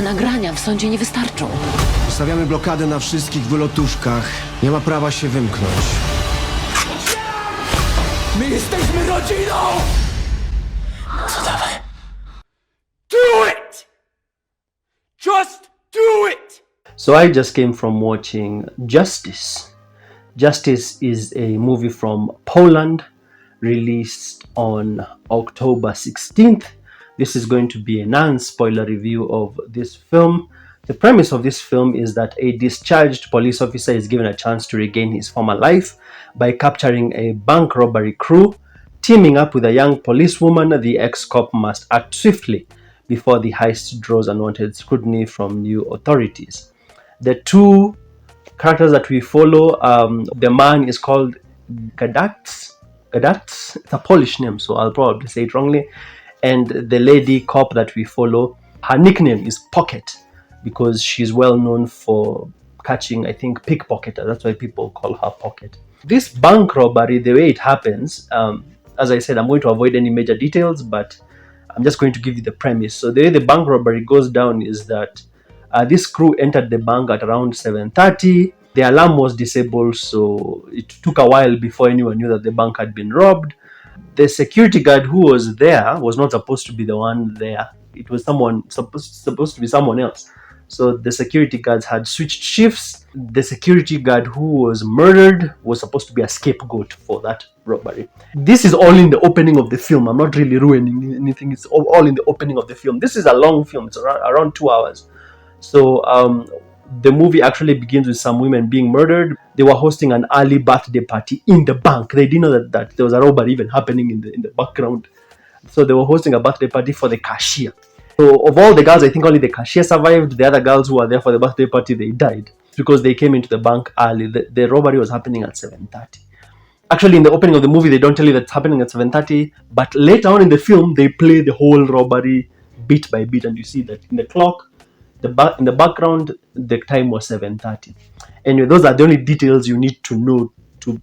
Te nagrania w sądzie nie wystarczą. Stawiamy blokadę na wszystkich wylotówkach. Nie ma prawa się wymknąć. My jesteśmy rodziną! Co dawaj? Do it! Just do it! So I just came from watching Justice. Justice is a movie from Poland, released on October 16th. This is going to be a non-spoiler review of this film. The premise of this film is that a discharged police officer is given a chance to regain his former life by capturing a bank robbery crew. Teaming up with a young policewoman, the ex-cop must act swiftly before the heist draws unwanted scrutiny from new authorities. The two characters that we follow, the man is called Gadatz. It's a Polish name, so I'll probably say it wrongly. And the lady cop that we follow, her nickname is Pocket, because she's well known for catching, I think, pickpocketers. That's why people call her Pocket. This bank robbery, the way it happens, as I said, I'm going to avoid any major details, but I'm just going to give you the premise. So the way the bank robbery goes down is that this crew entered the bank at around 7:30. The alarm was disabled, so it took a while before anyone knew that the bank had been robbed. The security guard who was there was not supposed to be the one there. It was supposed to be someone else. So the security guards had switched shifts. The security guard who was murdered was supposed to be a scapegoat for that robbery. This is all in the opening of the film. I'm not really ruining anything. It's all in the opening of the film. This is a long film. It's around 2 hours. So the movie actually begins with some women being murdered. They were hosting an early birthday party in the bank. They didn't know that there was a robbery even happening in the background. So they were hosting a birthday party for the cashier. So of all the girls, I think only the cashier survived. The other girls who were there for the birthday party, they died because they came into the bank early. The robbery was happening at 7:30. Actually, in the opening of the movie, they don't tell you that it's happening at 7:30. But later on in the film, they play the whole robbery bit by bit. And you see that in the clock, in the background, the time was 7:30. Anyway, those are the only details you need to know to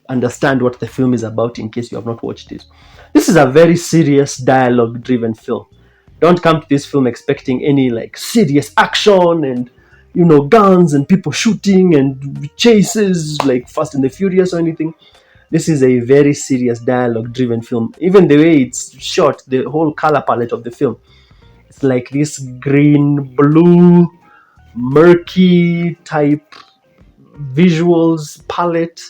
understand what the film is about in case you have not watched it. This is a very serious dialogue-driven film. Don't come to this film expecting any serious action and guns and people shooting and chases like Fast and the Furious or anything. This is a very serious dialogue-driven film. Even the way it's shot, the whole color palette of the film, it's like this green, blue, murky type visuals palette,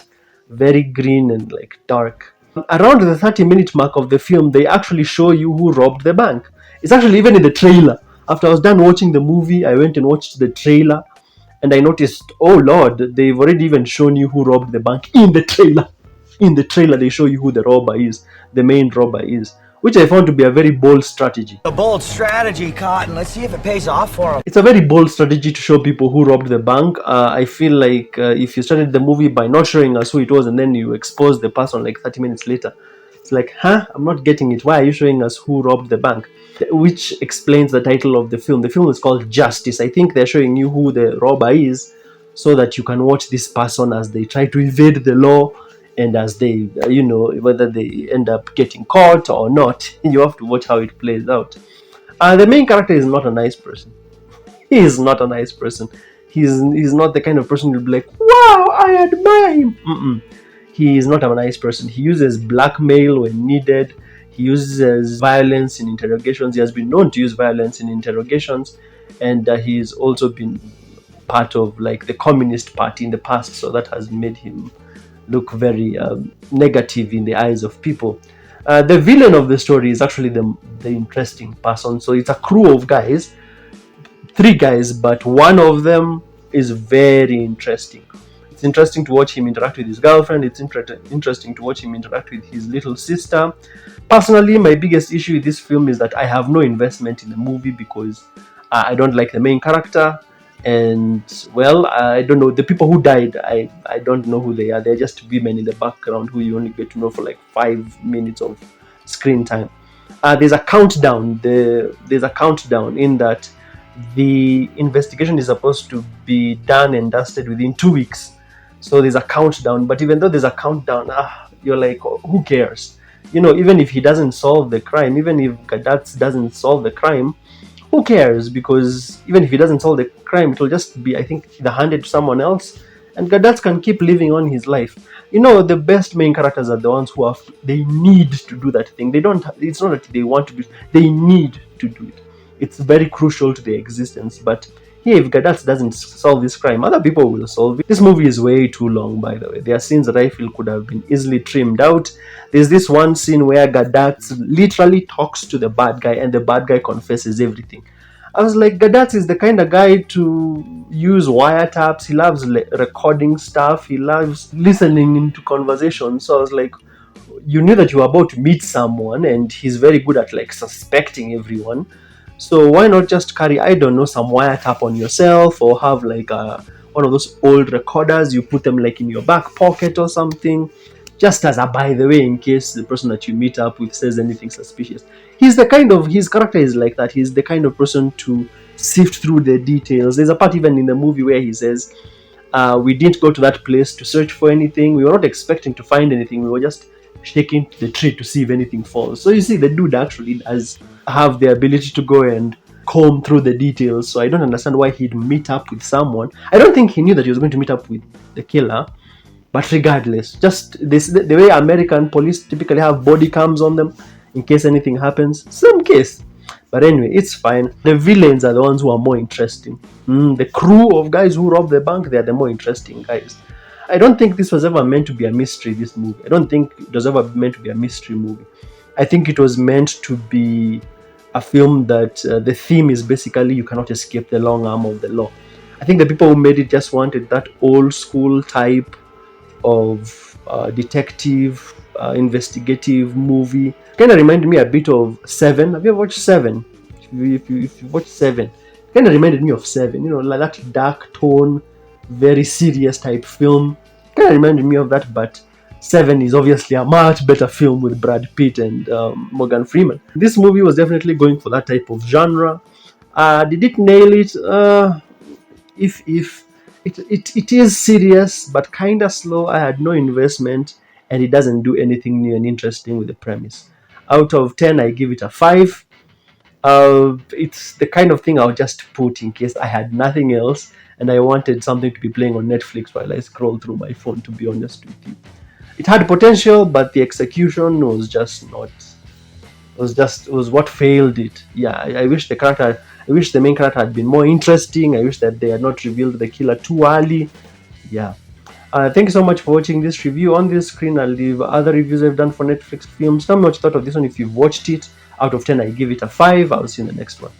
very green and dark. Around the 30-minute mark of the film, they actually show you who robbed the bank. It's actually even in the trailer. After I was done watching the movie, I went and watched the trailer and I noticed, oh Lord, they've already even shown you who robbed the bank in the trailer. In the trailer, they show you who the robber is, the main robber is, which I found to be a very bold strategy. A bold strategy, Cotton. Let's see if it pays off for him. It's a very bold strategy to show people who robbed the bank. I feel like if you started the movie by not showing us who it was and then you expose the person 30 minutes later, it's like, I'm not getting it. Why are you showing us who robbed the bank? Which explains the title of the film. The film is called Justice. I think they're showing you who the robber is so that you can watch this person as they try to evade the law. And as they, whether they end up getting caught or not, you have to watch how it plays out. The main character is not a nice person. He is not a nice person. He's not the kind of person who'll be like, wow, I admire him. He is not a nice person. He uses blackmail when needed. He uses violence in interrogations. He has been known to use violence in interrogations. And he's also been part of the Communist Party in the past. So that has made him look very negative in the eyes of people. The villain of the story is actually the interesting person. So it's a crew of guys, 3 guys, but one of them is very interesting. It's interesting to watch him interact with his girlfriend. It's interesting to watch him interact with his little sister. Personally, my biggest issue with this film is that I have no investment in the movie because I don't like the main character. And well, I don't know, the people who died, I don't know who they are. They're just women in the background who you only get to know for 5 minutes of screen time. There's a countdown. There's a countdown in that the investigation is supposed to be done and dusted within 2 weeks. So there's a countdown, but even though there's a countdown, you're like, who cares? Even if he doesn't solve the crime, even if Gadatz doesn't solve the crime, who cares? Because even if he doesn't solve the crime, it will just be, I think, either handed to someone else, and Gadat can keep living on his life. You know, the best main characters are the ones who have, they need to do that thing. They don't, it's not that they want to do it, they need to do it. It's very crucial to their existence. But here, if Gadat doesn't solve this crime, other people will solve it. This movie is way too long, by the way. There are scenes that I feel could have been easily trimmed out. There's this one scene where Gadat literally talks to the bad guy and the bad guy confesses everything. I was like, Gadat is the kind of guy to use wiretaps. He loves recording stuff. He loves listening into conversations. So I was like, you knew that you were about to meet someone, and he's very good at like suspecting everyone. So why not just carry, I don't know, some wiretap on yourself, or have like one of those old recorders, you put them like in your back pocket or something, just as a by the way, in case the person that you meet up with says anything suspicious. He's the kind of, his character is like that. He's the kind of person to sift through the details. There's a part even in the movie where he says, we didn't go to that place to search for anything. We were not expecting to find anything. We were just shaking the tree to see if anything falls. So you see, the dude actually does have the ability to go and comb through the details. So I don't understand why he'd meet up with someone. I don't think he knew that he was going to meet up with the killer. But regardless, just this, the way American police typically have body cams on them in case anything happens. Same case. But anyway, it's fine. The villains are the ones who are more interesting. The crew of guys who rob the bank, they are the more interesting guys. I don't think this was ever meant to be a mystery, this movie. I don't think it was ever meant to be a mystery movie. I think it was meant to be a film that the theme is basically you cannot escape the long arm of the law. I think the people who made it just wanted that old school type of detective, investigative movie. Kind of reminded me a bit of Seven. Have you ever watched Seven? If you watch Seven, kind of reminded me of Seven. You know, like that dark tone, very serious type film. Kind of reminded me of that, but Seven is obviously a much better film with Brad Pitt and Morgan Freeman. This movie was definitely going for that type of genre. Did it nail it? If it is serious but kind of slow. I had no investment, and it doesn't do anything new and interesting with the premise. Out of 10, I give it a 5. It's the kind of thing I'll just put in case I had nothing else and I wanted something to be playing on Netflix while I scroll through my phone, to be honest with you. It had potential, but the execution was just not, was what failed it. Yeah, I wish the main character had been more interesting. I wish that they had not revealed the killer too early. Yeah. Thank you so much for watching this review. On this screen, I'll leave other reviews I've done for Netflix films. Tell me what you thought of this one. If you've watched it, out of 10, I give it a 5. I'll see you in the next one.